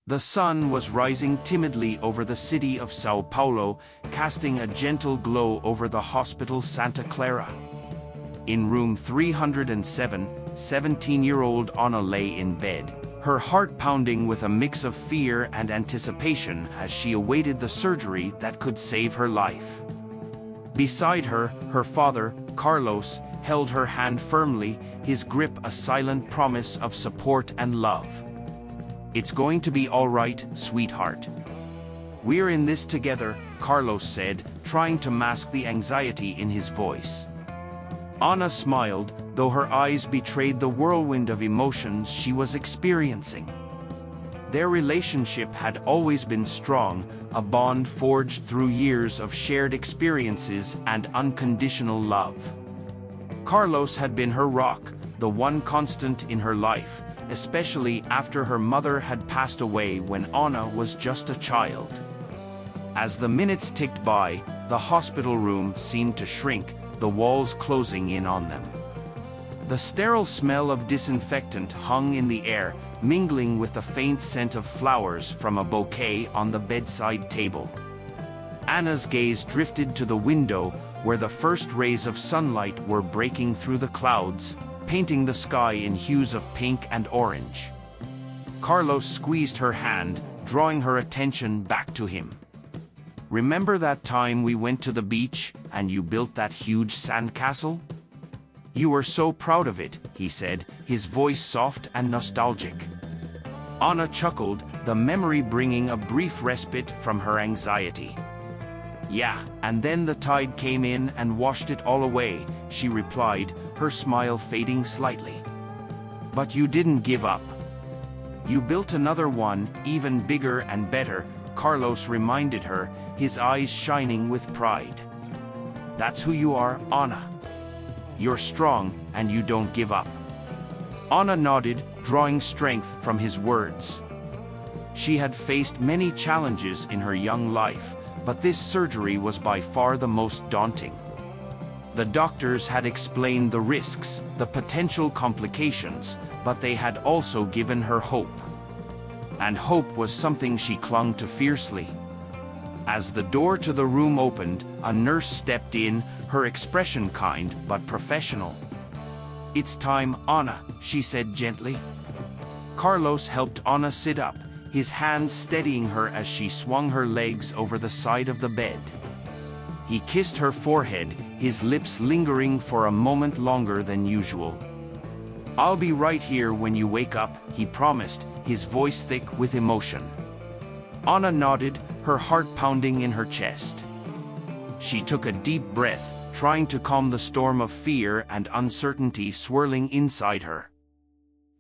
The sun was rising timidly over the city of Sao Paulo, casting a gentle glow over the hospital Santa Clara. In room 307, 17-year-old Ana lay in bed, her heart pounding with a mix of fear and anticipation as she awaited the surgery that could save her life. Beside her, her father, Carlos, held her hand firmly, his grip a silent promise of support and love. "It's going to be all right, sweetheart. We're in this together," Carlos said, trying to mask the anxiety in his voice. Ana smiled, though her eyes betrayed the whirlwind of emotions she was experiencing. Their relationship had always been strong, a bond forged through years of shared experiences and unconditional love. Carlos had been her rock, the one constant in her life, especially after her mother had passed away when Ana was just a child. As the minutes ticked by, the hospital room seemed to shrink, the walls closing in on them. The sterile smell of disinfectant hung in the air, mingling with the faint scent of flowers from a bouquet on the bedside table. Ana's gaze drifted to the window, where the first rays of sunlight were breaking through the clouds, painting the sky in hues of pink and orange. Carlos squeezed her hand, drawing her attention back to him. "Remember that time we went to the beach, and you built that huge sandcastle? You were so proud of it," he said, his voice soft and nostalgic. Ana chuckled, the memory bringing a brief respite from her anxiety. "Yeah, and then the tide came in and washed it all away," she replied, her smile fading slightly. "But you didn't give up. You built another one, even bigger and better," Carlos reminded her, his eyes shining with pride. "That's who you are, Ana. You're strong, and you don't give up." Ana nodded, drawing strength from his words. She had faced many challenges in her young life, but this surgery was by far the most daunting. The doctors had explained the risks, the potential complications, but they had also given her hope. And hope was something she clung to fiercely. As the door to the room opened, a nurse stepped in, her expression kind but professional. "It's time, Ana," she said gently. Carlos helped Ana sit up, his hands steadying her as she swung her legs over the side of the bed. He kissed her forehead, his lips lingering for a moment longer than usual. "I'll be right here when you wake up," he promised, his voice thick with emotion. Ana nodded, her heart pounding in her chest. She took a deep breath, trying to calm the storm of fear and uncertainty swirling inside her.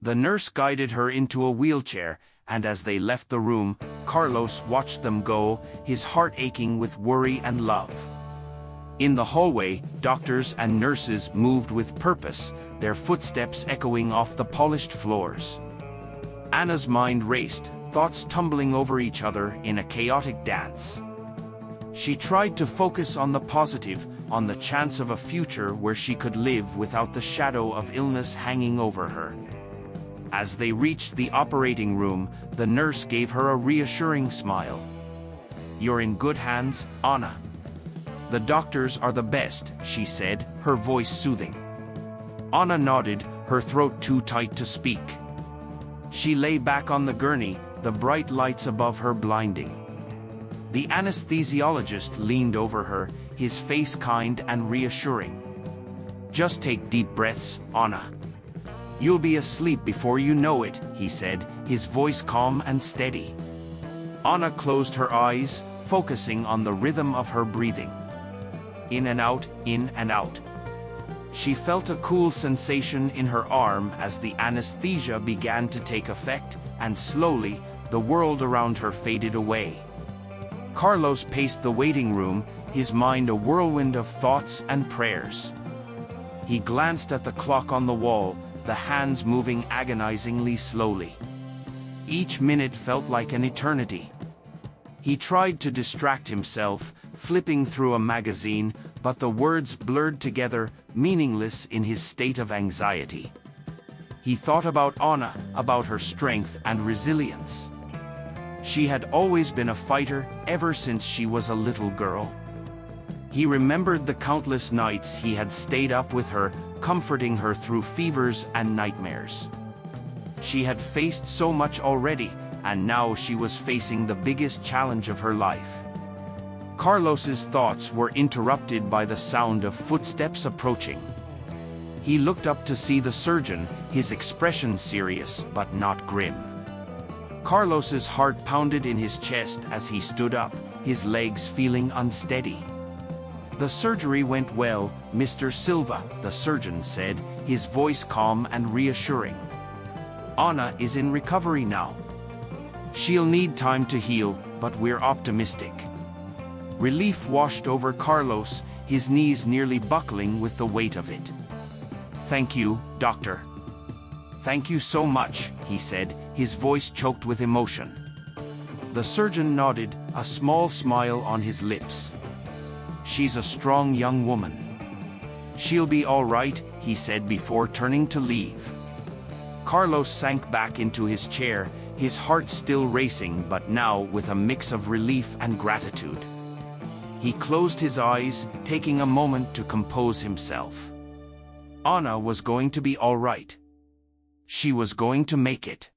The nurse guided her into a wheelchair, and as they left the room, Carlos watched them go, his heart aching with worry and love. In the hallway, doctors and nurses moved with purpose, their footsteps echoing off the polished floors. Ana's mind raced, thoughts tumbling over each other in a chaotic dance. She tried to focus on the positive, on the chance of a future where she could live without the shadow of illness hanging over her. As they reached the operating room, the nurse gave her a reassuring smile. "You're in good hands, Ana. The doctors are the best," she said, her voice soothing. Ana nodded, her throat too tight to speak. She lay back on the gurney, the bright lights above her blinding. The anesthesiologist leaned over her, his face kind and reassuring. "Just take deep breaths, Ana. You'll be asleep before you know it," he said, his voice calm and steady. Ana closed her eyes, focusing on the rhythm of her breathing. In and out, in and out. She felt a cool sensation in her arm as the anesthesia began to take effect, and slowly, the world around her faded away. Carlos paced the waiting room, his mind a whirlwind of thoughts and prayers. He glanced at the clock on the wall, the hands moving agonizingly slowly. Each minute felt like an eternity. He tried to distract himself, flipping through a magazine, but the words blurred together, meaningless in his state of anxiety. He thought about Ana, about her strength and resilience. She had always been a fighter ever since she was a little girl. He remembered the countless nights he had stayed up with her, comforting her through fevers and nightmares. She had faced so much already, and now she was facing the biggest challenge of her life. Carlos's thoughts were interrupted by the sound of footsteps approaching. He looked up to see the surgeon, his expression serious but not grim. Carlos's heart pounded in his chest as he stood up, his legs feeling unsteady. "The surgery went well, Mr. Silva," the surgeon said, his voice calm and reassuring. "Anna is in recovery now. She'll need time to heal, but we're optimistic." Relief washed over Carlos, his knees nearly buckling with the weight of it. "Thank you, doctor." "Thank you so much," he said, his voice choked with emotion. The surgeon nodded, a small smile on his lips. "She's a strong young woman. She'll be all right," he said before turning to leave. Carlos sank back into his chair, his heart still racing but now with a mix of relief and gratitude. He closed his eyes, taking a moment to compose himself. Anna was going to be all right. She was going to make it.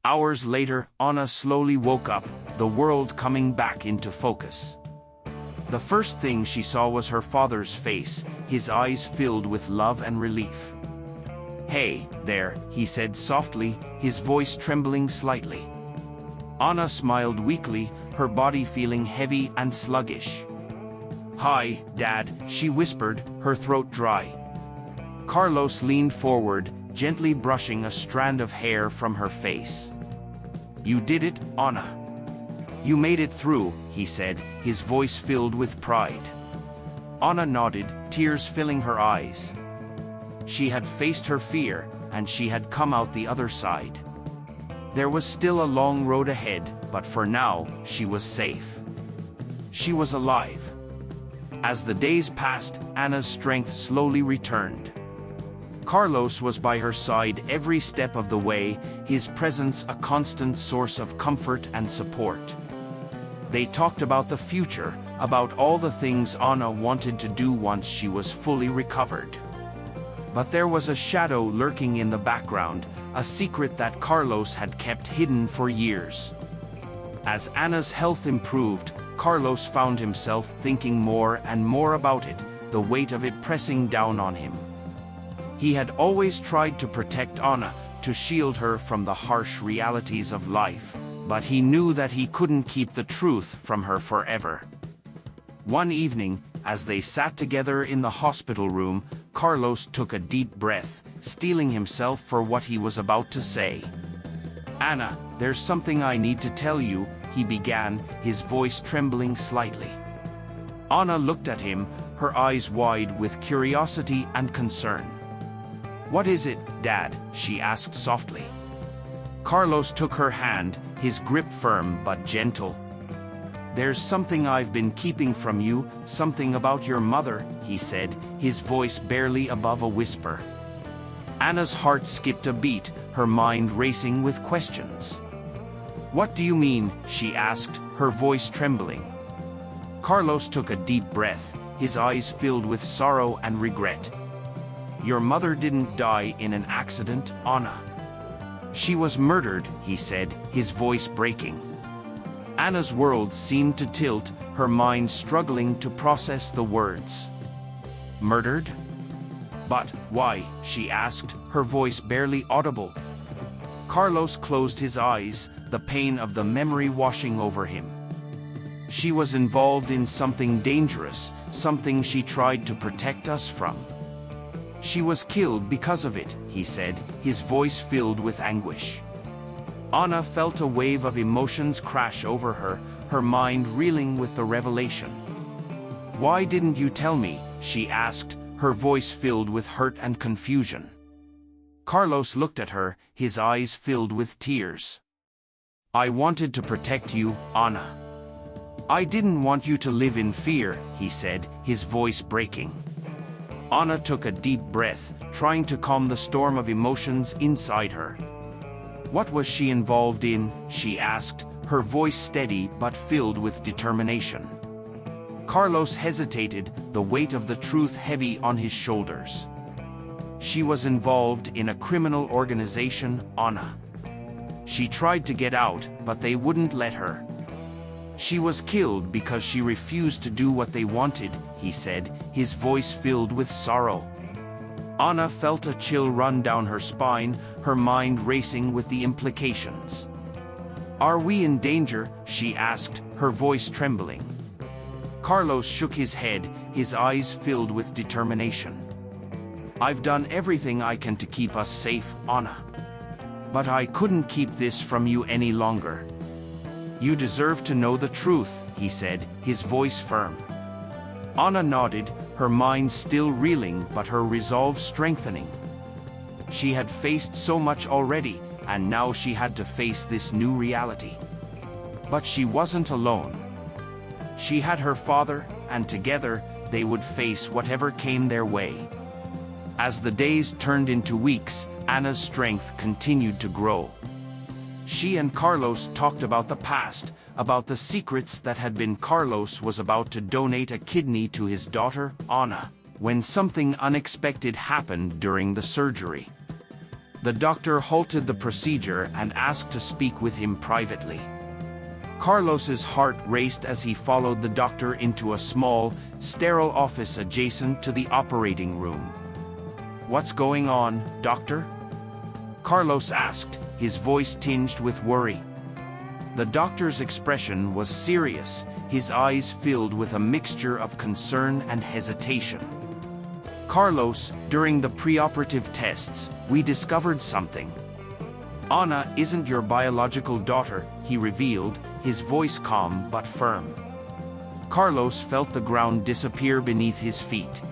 Hours later, Anna slowly woke up, the world coming back into focus. The first thing she saw was her father's face, his eyes filled with love and relief. "Hey, there," he said softly, his voice trembling slightly. Anna smiled weakly, her body feeling heavy and sluggish. "Hi, Dad," she whispered, her throat dry. Carlos leaned forward, gently brushing a strand of hair from her face. "You did it, Anna. You made it through," he said, his voice filled with pride. Anna nodded, tears filling her eyes. She had faced her fear, and she had come out the other side. There was still a long road ahead, but for now, she was safe. She was alive. As the days passed, Anna's strength slowly returned. Carlos was by her side every step of the way, his presence a constant source of comfort and support. They talked about the future, about all the things Anna wanted to do once she was fully recovered. But there was a shadow lurking in the background, a secret that Carlos had kept hidden for years. As Anna's health improved, Carlos found himself thinking more and more about it, the weight of it pressing down on him. He had always tried to protect Anna, to shield her from the harsh realities of life, but he knew that he couldn't keep the truth from her forever. One evening, as they sat together in the hospital room, Carlos took a deep breath, steeling himself for what he was about to say. "Anna, there's something I need to tell you," he began, his voice trembling slightly. Anna looked at him, her eyes wide with curiosity and concern. "What is it, Dad?" she asked softly. Carlos took her hand, his grip firm but gentle. "There's something I've been keeping from you, something about your mother," he said, his voice barely above a whisper. Anna's heart skipped a beat, her mind racing with questions. "What do you mean?" she asked, her voice trembling. Carlos took a deep breath, his eyes filled with sorrow and regret. "Your mother didn't die in an accident, Anna. She was murdered," he said, his voice breaking. Anna's world seemed to tilt, her mind struggling to process the words. "Murdered? But why?" she asked, her voice barely audible. Carlos closed his eyes, the pain of the memory washing over him. "She was involved in something dangerous, something she tried to protect us from. She was killed because of it," he said, his voice filled with anguish. Anna felt a wave of emotions crash over her, her mind reeling with the revelation. "Why didn't you tell me?" she asked, her voice filled with hurt and confusion. Carlos looked at her, his eyes filled with tears. "I wanted to protect you, Anna. I didn't want you to live in fear," he said, his voice breaking. Anna took a deep breath, trying to calm the storm of emotions inside her. What was she involved in? She asked, her voice steady but filled with determination. Carlos hesitated, the weight of the truth heavy on his shoulders. She was involved in a criminal organization, Ana. She tried to get out, but they wouldn't let her. She was killed because she refused to do what they wanted, he said, his voice filled with sorrow. Ana felt a chill run down her spine, her mind racing with the implications. Are we in danger? She asked, her voice trembling. Carlos shook his head, his eyes filled with determination. I've done everything I can to keep us safe, Ana. But I couldn't keep this from you any longer. You deserve to know the truth, he said, his voice firm. Ana nodded, her mind still reeling but her resolve strengthening. She had faced so much already, and now she had to face this new reality. But she wasn't alone. She had her father, and together, they would face whatever came their way. As the days turned into weeks, Ana's strength continued to grow. She and Carlos talked about the past, about the secrets that had been. Carlos was about to donate a kidney to his daughter, Ana, when something unexpected happened during the surgery. The doctor halted the procedure and asked to speak with him privately. Carlos's heart raced as he followed the doctor into a small, sterile office adjacent to the operating room. What's going on, doctor? Carlos asked, his voice tinged with worry. The doctor's expression was serious, his eyes filled with a mixture of concern and hesitation. Carlos, during the preoperative tests, we discovered something. Ana isn't your biological daughter, he revealed, his voice calm but firm. Carlos felt the ground disappear beneath his feet.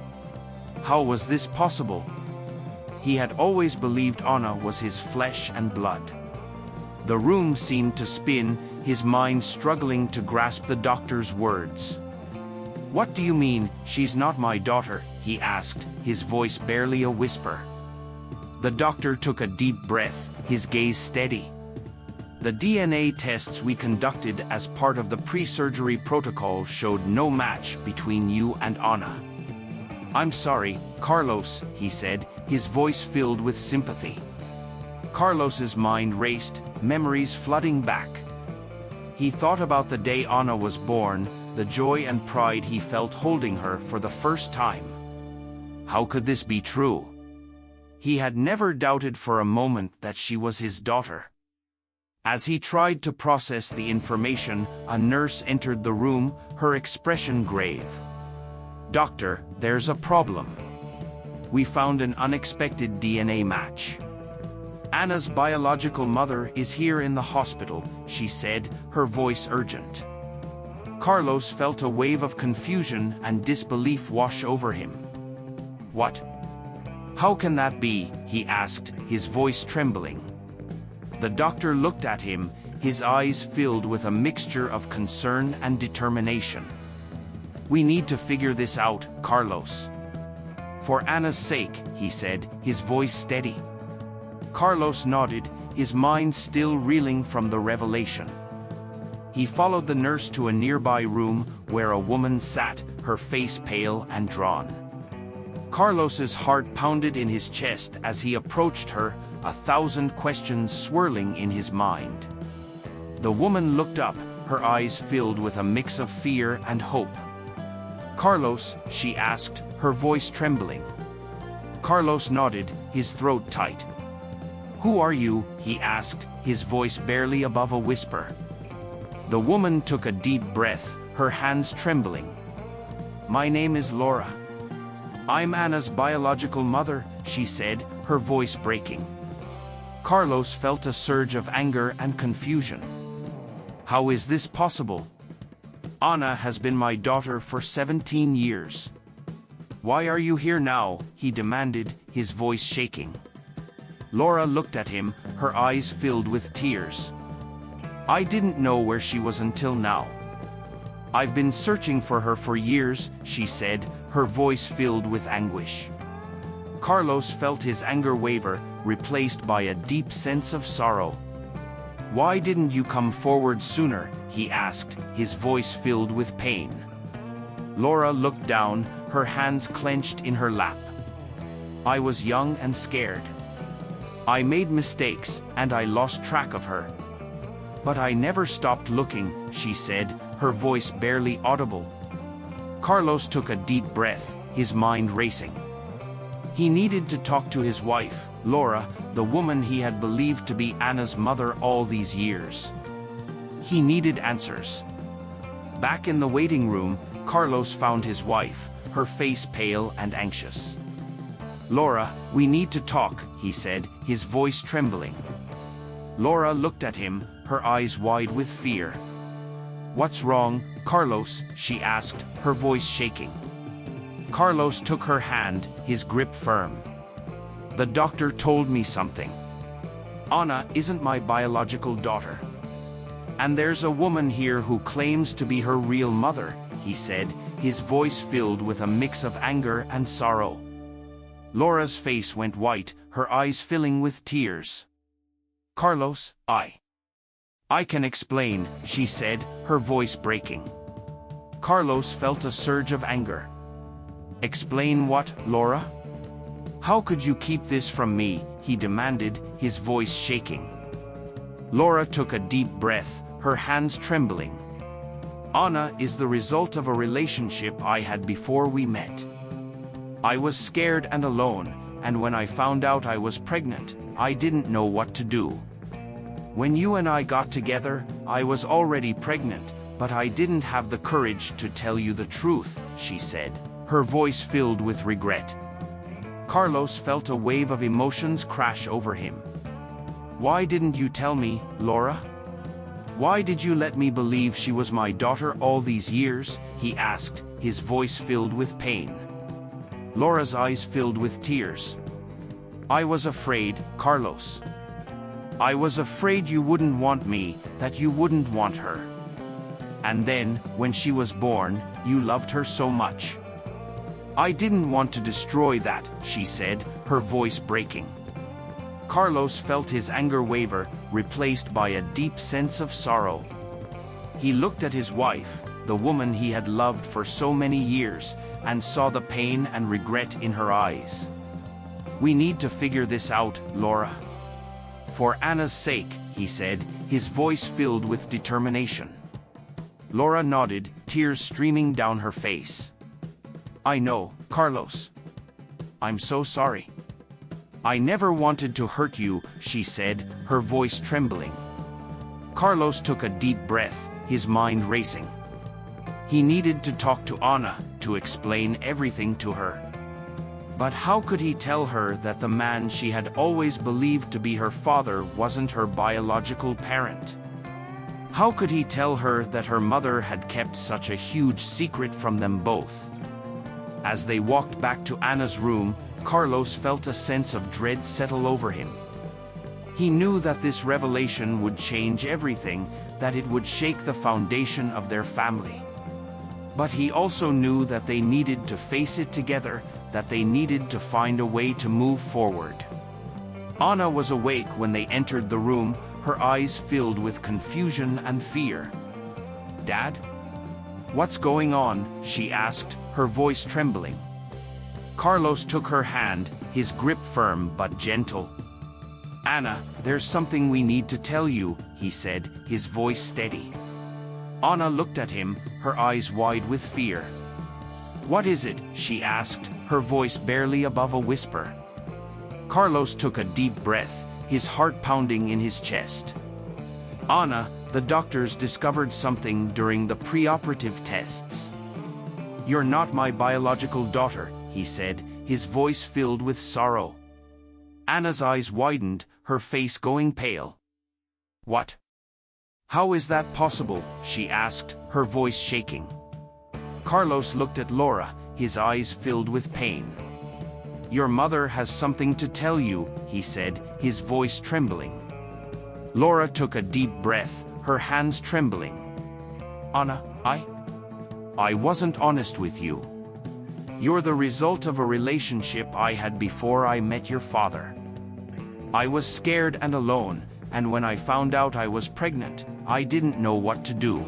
How was this possible? He had always believed Ana was his flesh and blood. The room seemed to spin, his mind struggling to grasp the doctor's words. What do you mean, she's not my daughter? He asked, his voice barely a whisper. The doctor took a deep breath, his gaze steady. The DNA tests we conducted as part of the pre-surgery protocol showed no match between you and Ana. I'm sorry, Carlos, he said, his voice filled with sympathy. Carlos's mind raced, memories flooding back. He thought about the day Ana was born, the joy and pride he felt holding her for the first time. How could this be true? He had never doubted for a moment that she was his daughter. As he tried to process the information, a nurse entered the room, her expression grave. Doctor, there's a problem. We found an unexpected DNA match. Ana's biological mother is here in the hospital, she said, her voice urgent. Carlos felt a wave of confusion and disbelief wash over him. What? How can that be? He asked, his voice trembling. The doctor looked at him, his eyes filled with a mixture of concern and determination. We need to figure this out, Carlos. For Ana's sake, he said, his voice steady. Carlos nodded, his mind still reeling from the revelation. He followed the nurse to a nearby room where a woman sat, her face pale and drawn. Carlos's heart pounded in his chest as he approached her, 1,000 questions swirling in his mind. The woman looked up, her eyes filled with a mix of fear and hope. Carlos, she asked, her voice trembling. Carlos nodded, his throat tight. Who are you? He asked, his voice barely above a whisper. The woman took a deep breath, her hands trembling. My name is Laura. I'm Ana's biological mother, she said, her voice breaking. Carlos felt a surge of anger and confusion. How is this possible? Ana has been my daughter for 17 years. Why are you here now? He demanded, his voice shaking. Laura looked at him, her eyes filled with tears. I didn't know where she was until now. I've been searching for her for years, she said, her voice filled with anguish. Carlos felt his anger waver, replaced by a deep sense of sorrow. Why didn't you come forward sooner? He asked, his voice filled with pain. Laura looked down, her hands clenched in her lap. I was young and scared. I made mistakes, and I lost track of her. But I never stopped looking, she said, her voice barely audible. Carlos took a deep breath, his mind racing. He needed to talk to his wife, Laura, the woman he had believed to be Anna's mother all these years. He needed answers. Back in the waiting room, Carlos found his wife, her face pale and anxious. Laura, we need to talk, he said, his voice trembling. Laura looked at him, her eyes wide with fear. What's wrong, Carlos? She asked, her voice shaking. Carlos took her hand, his grip firm. The doctor told me something. Anna isn't my biological daughter. And there's a woman here who claims to be her real mother, he said, his voice filled with a mix of anger and sorrow. Laura's face went white, her eyes filling with tears. Carlos, I can explain, she said, her voice breaking. Carlos felt a surge of anger. Explain what, Laura? How could you keep this from me? He demanded, his voice shaking. Laura took a deep breath, her hands trembling. Anna is the result of a relationship I had before we met. I was scared and alone, and when I found out I was pregnant, I didn't know what to do. When you and I got together, I was already pregnant, but I didn't have the courage to tell you the truth, she said, her voice filled with regret. Carlos felt a wave of emotions crash over him. Why didn't you tell me, Laura? Why did you let me believe she was my daughter all these years? He asked, his voice filled with pain. Laura's eyes filled with tears. I was afraid, Carlos. I was afraid you wouldn't want me, that you wouldn't want her. And then, when she was born, you loved her so much. I didn't want to destroy that, she said, her voice breaking. Carlos felt his anger waver, replaced by a deep sense of sorrow. He looked at his wife, the woman he had loved for so many years, and saw the pain and regret in her eyes. We need to figure this out, Laura. For Anna's sake, he said, his voice filled with determination. Laura nodded, tears streaming down her face. I know, Carlos. I'm so sorry. I never wanted to hurt you, she said, her voice trembling. Carlos took a deep breath, his mind racing. He needed to talk to Anna, to explain everything to her. But how could he tell her that the man she had always believed to be her father wasn't her biological parent? How could he tell her that her mother had kept such a huge secret from them both? As they walked back to Anna's room, Carlos felt a sense of dread settle over him. He knew that this revelation would change everything, that it would shake the foundation of their family. But he also knew that they needed to face it together, that they needed to find a way to move forward. Anna was awake when they entered the room, her eyes filled with confusion and fear. Dad? What's going on? She asked, her voice trembling. Carlos took her hand, his grip firm but gentle. Anna, there's something we need to tell you, he said, his voice steady. Anna looked at him, her eyes wide with fear. What is it? She asked, her voice barely above a whisper. Carlos took a deep breath, his heart pounding in his chest. Anna, the doctors discovered something during the preoperative tests. You're not my biological daughter, he said, his voice filled with sorrow. Anna's eyes widened, her face going pale. What? How is that possible? She asked, her voice shaking. Carlos looked at Laura, his eyes filled with pain. Your mother has something to tell you, he said, his voice trembling. Laura took a deep breath, her hands trembling. Anna, I wasn't honest with you. You're the result of a relationship I had before I met your father. I was scared and alone, and when I found out I was pregnant, I didn't know what to do.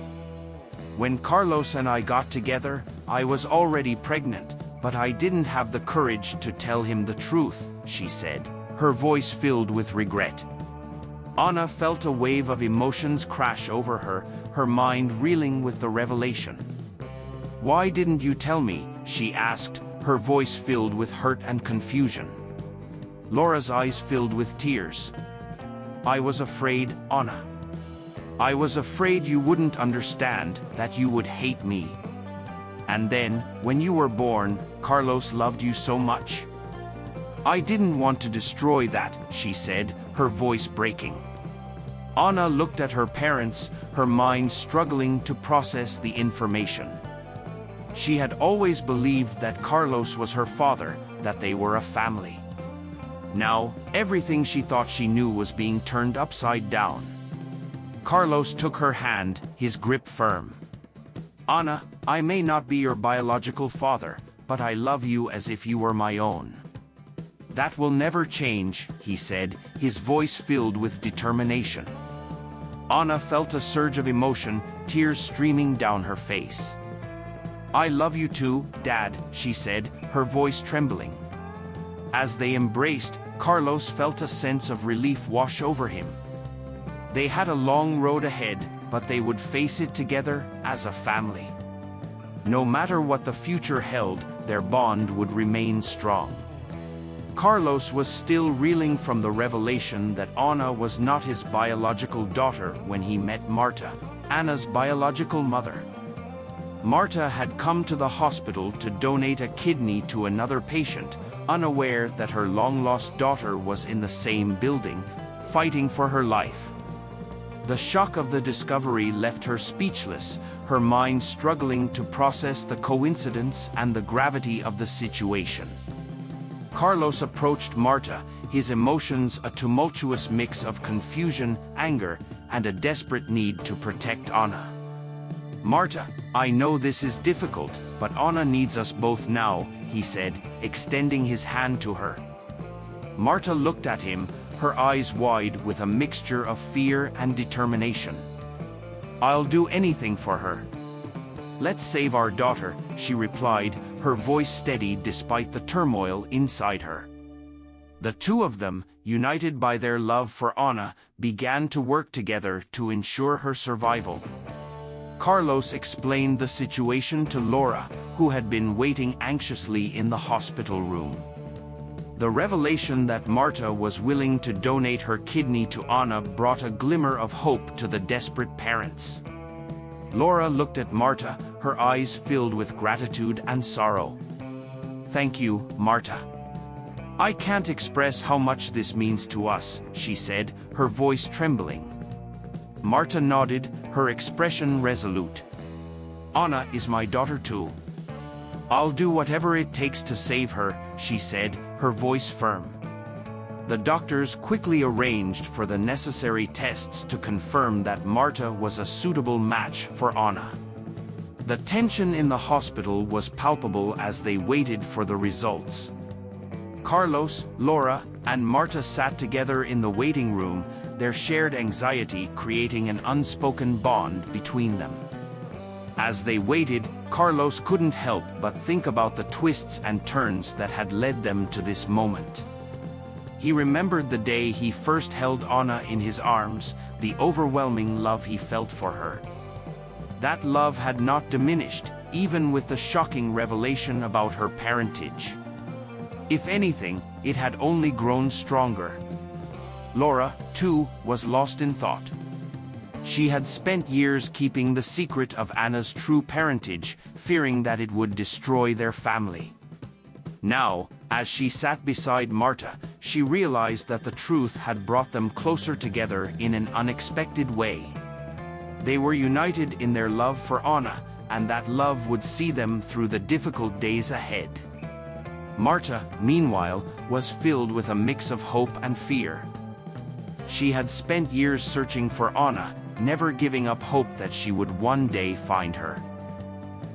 When Carlos and I got together, I was already pregnant, but I didn't have the courage to tell him the truth," she said, her voice filled with regret. Anna felt a wave of emotions crash over her, her mind reeling with the revelation. "Why didn't you tell me?" she asked, her voice filled with hurt and confusion. Laura's eyes filled with tears. "I was afraid, Anna. I was afraid you wouldn't understand, that you would hate me. And then, when you were born, Carlos loved you so much. I didn't want to destroy that," she said, her voice breaking. Anna looked at her parents, her mind struggling to process the information. She had always believed that Carlos was her father, that they were a family. Now, everything she thought she knew was being turned upside down. Carlos took her hand, his grip firm. "Anna, I may not be your biological father, but I love you as if you were my own. That will never change," he said, his voice filled with determination. Anna felt a surge of emotion, tears streaming down her face. "I love you too, Dad," she said, her voice trembling. As they embraced, Carlos felt a sense of relief wash over him. They had a long road ahead, but they would face it together, as a family. No matter what the future held, their bond would remain strong. Carlos was still reeling from the revelation that Anna was not his biological daughter when he met Marta, Anna's biological mother. Marta had come to the hospital to donate a kidney to another patient, unaware that her long-lost daughter was in the same building, fighting for her life. The shock of the discovery left her speechless, her mind struggling to process the coincidence and the gravity of the situation. Carlos approached Marta, his emotions a tumultuous mix of confusion, anger, and a desperate need to protect Anna. "Marta, I know this is difficult, but Anna needs us both now," he said, extending his hand to her. Marta looked at him, her eyes wide with a mixture of fear and determination. "I'll do anything for her. Let's save our daughter," she replied, her voice steady despite the turmoil inside her. The two of them, united by their love for Anna, began to work together to ensure her survival. Carlos explained the situation to Laura, who had been waiting anxiously in the hospital room. The revelation that Marta was willing to donate her kidney to Anna brought a glimmer of hope to the desperate parents. Laura looked at Marta, her eyes filled with gratitude and sorrow. "Thank you, Marta. I can't express how much this means to us," she said, her voice trembling. Marta nodded, her expression resolute. "Anna is my daughter too. I'll do whatever it takes to save her," she said, her voice firm. The doctors quickly arranged for the necessary tests to confirm that Marta was a suitable match for Anna. The tension in the hospital was palpable as they waited for the results. Carlos, Laura, and Marta sat together in the waiting room, their shared anxiety creating an unspoken bond between them. As they waited, Carlos couldn't help but think about the twists and turns that had led them to this moment. He remembered the day he first held Anna in his arms, the overwhelming love he felt for her. That love had not diminished, even with the shocking revelation about her parentage. If anything, it had only grown stronger. Laura, too, was lost in thought. She had spent years keeping the secret of Anna's true parentage, fearing that it would destroy their family. Now, as she sat beside Marta, she realized that the truth had brought them closer together in an unexpected way. They were united in their love for Anna, and that love would see them through the difficult days ahead. Marta, meanwhile, was filled with a mix of hope and fear. She had spent years searching for Anna, never giving up hope that she would one day find her.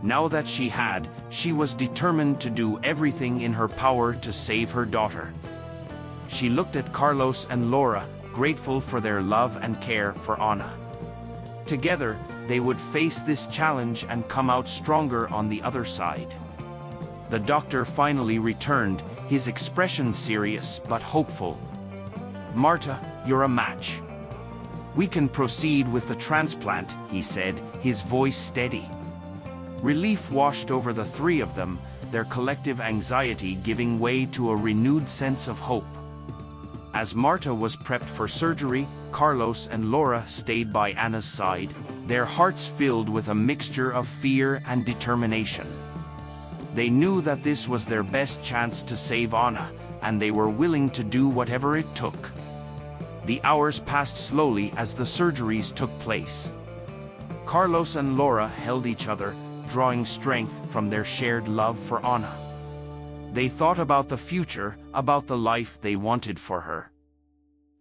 Now that she had, she was determined to do everything in her power to save her daughter. She looked at Carlos and Laura, grateful for their love and care for Anna. Together, they would face this challenge and come out stronger on the other side. The doctor finally returned, his expression serious but hopeful. "Marta, you're a match. We can proceed with the transplant," he said, his voice steady. Relief washed over the three of them, their collective anxiety giving way to a renewed sense of hope. As Marta was prepped for surgery, Carlos and Laura stayed by Anna's side, their hearts filled with a mixture of fear and determination. They knew that this was their best chance to save Anna, and they were willing to do whatever it took. The hours passed slowly as the surgeries took place. Carlos and Laura held each other, drawing strength from their shared love for Anna. They thought about the future, about the life they wanted for her.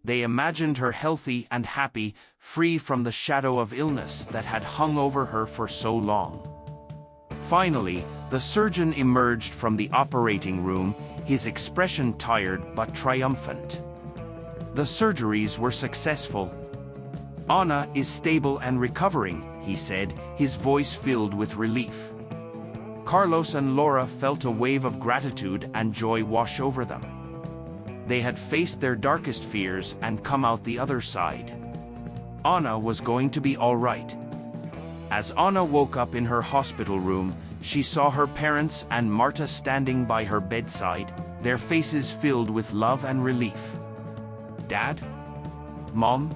They imagined her healthy and happy, free from the shadow of illness that had hung over her for so long. Finally, the surgeon emerged from the operating room, his expression tired but triumphant. The surgeries were successful. "Anna is stable and recovering," he said, his voice filled with relief. Carlos and Laura felt a wave of gratitude and joy wash over them. They had faced their darkest fears and come out the other side. Anna was going to be all right. As Anna woke up in her hospital room, she saw her parents and Marta standing by her bedside, their faces filled with love and relief. "Dad? Mom?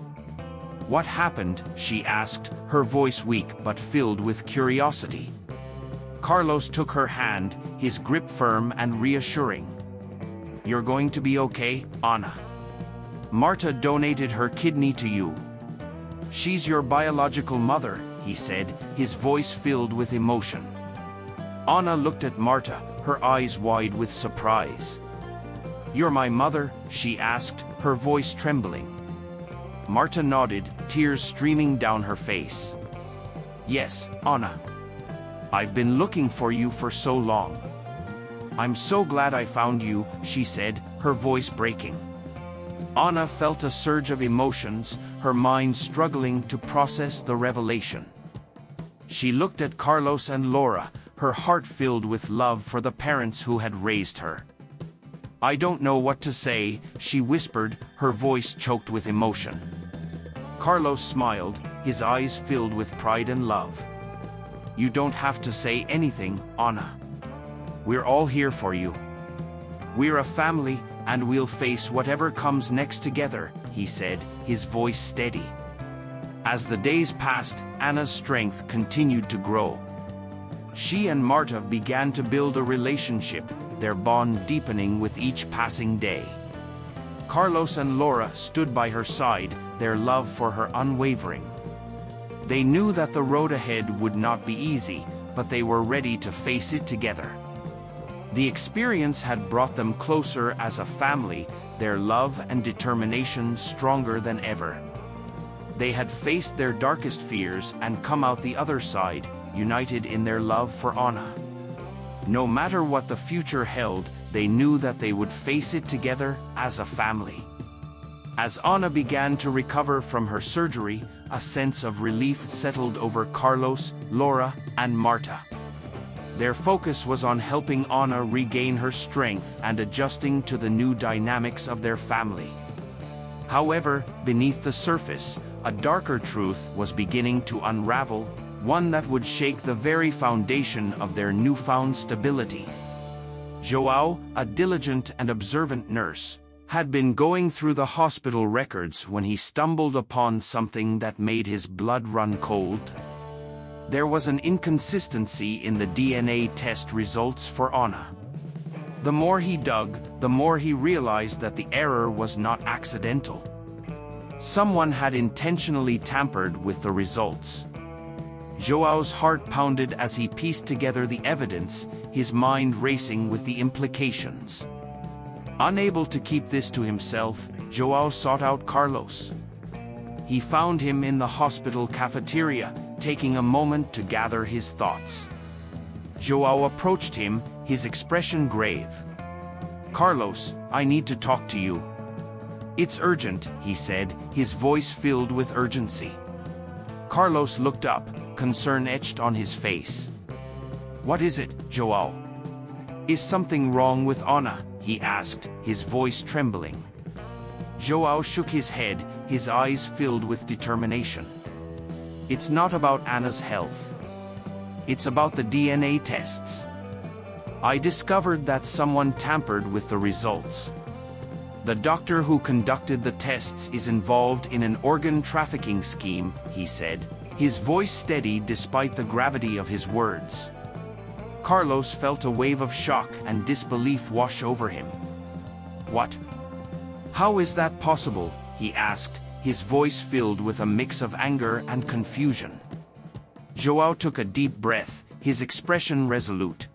What happened?" she asked, her voice weak but filled with curiosity. Carlos took her hand, his grip firm and reassuring. "You're going to be okay, Anna. Marta donated her kidney to you. She's your biological mother," he said, his voice filled with emotion. Anna looked at Marta, her eyes wide with surprise. "You're my mother?" she asked, her voice trembling. Marta nodded, tears streaming down her face. "Yes, Anna. I've been looking for you for so long. I'm so glad I found you," she said, her voice breaking. Anna felt a surge of emotions, her mind struggling to process the revelation. She looked at Carlos and Laura, her heart filled with love for the parents who had raised her. "I don't know what to say," she whispered, her voice choked with emotion. Carlos smiled, his eyes filled with pride and love. "You don't have to say anything, Anna. We're all here for you. We're a family, and we'll face whatever comes next together," he said, his voice steady. As the days passed, Anna's strength continued to grow. She and Marta began to build a relationship, their bond deepening with each passing day. Carlos and Laura stood by her side, their love for her unwavering. They knew that the road ahead would not be easy, but they were ready to face it together. The experience had brought them closer as a family, their love and determination stronger than ever. They had faced their darkest fears and come out the other side, united in their love for Anna. No matter what the future held, they knew that they would face it together as a family. As Anna began to recover from her surgery, a sense of relief settled over Carlos, Laura, and Marta. Their focus was on helping Anna regain her strength and adjusting to the new dynamics of their family. However, beneath the surface, a darker truth was beginning to unravel, one that would shake the very foundation of their newfound stability. João, a diligent and observant nurse, had been going through the hospital records when he stumbled upon something that made his blood run cold. There was an inconsistency in the DNA test results for Anna. The more he dug, the more he realized that the error was not accidental. Someone had intentionally tampered with the results. João's heart pounded as he pieced together the evidence, his mind racing with the implications. Unable to keep this to himself, João sought out Carlos. He found him in the hospital cafeteria, taking a moment to gather his thoughts. João approached him, his expression grave. "Carlos, I need to talk to you." It's urgent, he said, his voice filled with urgency. Carlos looked up, concern etched on his face. What is it, Joao? Is something wrong with Ana? He asked, his voice trembling. Joao shook his head, his eyes filled with determination. It's not about Ana's health. It's about the DNA tests. I discovered that someone tampered with the results. The doctor who conducted the tests is involved in an organ trafficking scheme, he said, his voice steady despite the gravity of his words. Carlos felt a wave of shock and disbelief wash over him. What? How is that possible? He asked, his voice filled with a mix of anger and confusion. Joao took a deep breath, his expression resolute.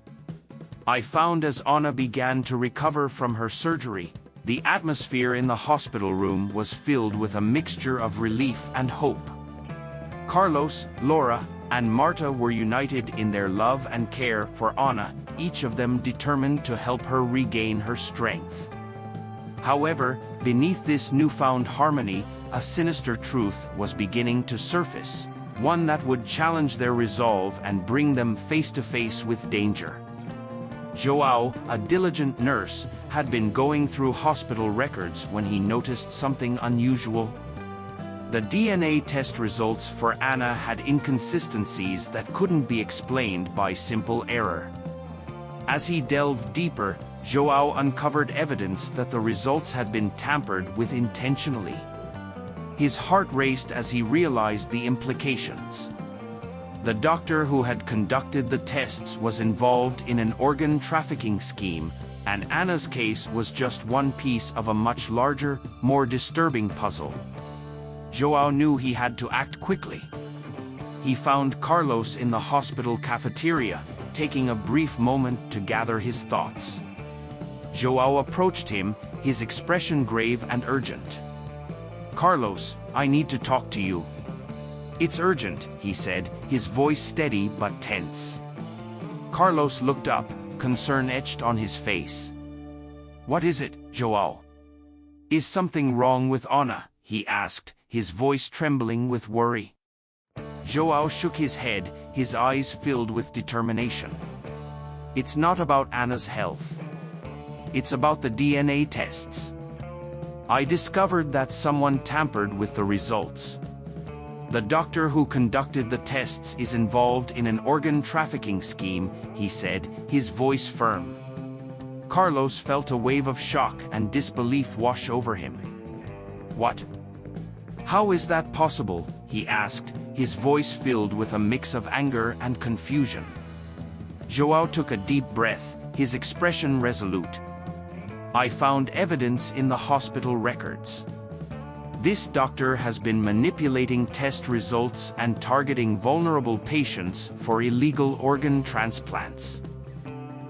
I found as Ana began to recover from her surgery, the atmosphere in the hospital room was filled with a mixture of relief and hope. Carlos, Laura, and Marta were united in their love and care for Ana, each of them determined to help her regain her strength. However, beneath this newfound harmony, a sinister truth was beginning to surface, one that would challenge their resolve and bring them face to face with danger. Joao, a diligent nurse, had been going through hospital records when he noticed something unusual. The DNA test results for Ana had inconsistencies that couldn't be explained by simple error. As he delved deeper, Joao uncovered evidence that the results had been tampered with intentionally. His heart raced as he realized the implications. The doctor who had conducted the tests was involved in an organ trafficking scheme, and Ana's case was just one piece of a much larger, more disturbing puzzle. Joao knew he had to act quickly. He found Carlos in the hospital cafeteria, taking a brief moment to gather his thoughts. Joao approached him, his expression grave and urgent. Carlos, I need to talk to you. It's urgent, he said, his voice steady but tense. Carlos looked up, concern etched on his face. What is it, Joao? Is something wrong with Ana? He asked, his voice trembling with worry. Joao shook his head, his eyes filled with determination. It's not about Ana's health. It's about the DNA tests. I discovered that someone tampered with the results. The doctor who conducted the tests is involved in an organ trafficking scheme, he said, his voice firm. Carlos felt a wave of shock and disbelief wash over him. What? How is that possible? He asked, his voice filled with a mix of anger and confusion. Joao took a deep breath, his expression resolute. I found evidence in the hospital records. This doctor has been manipulating test results and targeting vulnerable patients for illegal organ transplants.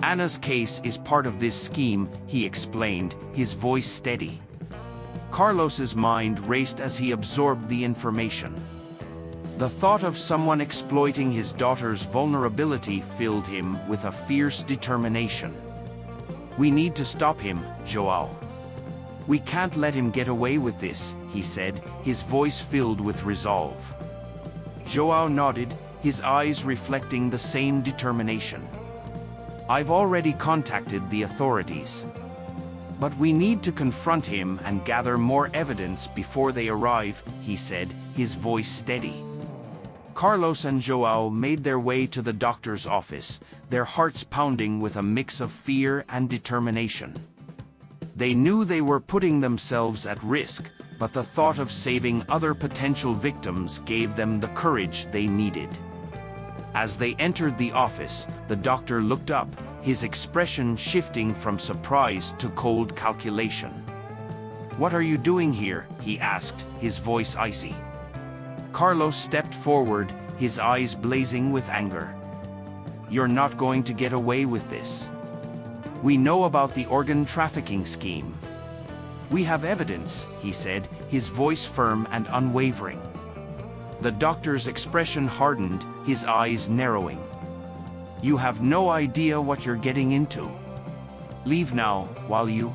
Ana's case is part of this scheme, he explained, his voice steady. Carlos's mind raced as he absorbed the information. The thought of someone exploiting his daughter's vulnerability filled him with a fierce determination. We need to stop him, Joao. We can't let him get away with this, he said, his voice filled with resolve. Joao nodded, his eyes reflecting the same determination. I've already contacted the authorities. But we need to confront him and gather more evidence before they arrive, he said, his voice steady. Carlos and Joao made their way to the doctor's office, their hearts pounding with a mix of fear and determination. They knew they were putting themselves at risk, but the thought of saving other potential victims gave them the courage they needed. As they entered the office, the doctor looked up, his expression shifting from surprise to cold calculation. What are you doing here? He asked, his voice icy. Carlos stepped forward, his eyes blazing with anger. You're not going to get away with this. We know about the organ trafficking scheme. We have evidence, he said, his voice firm and unwavering. The doctor's expression hardened, his eyes narrowing. You have no idea what you're getting into. Leave now, while you...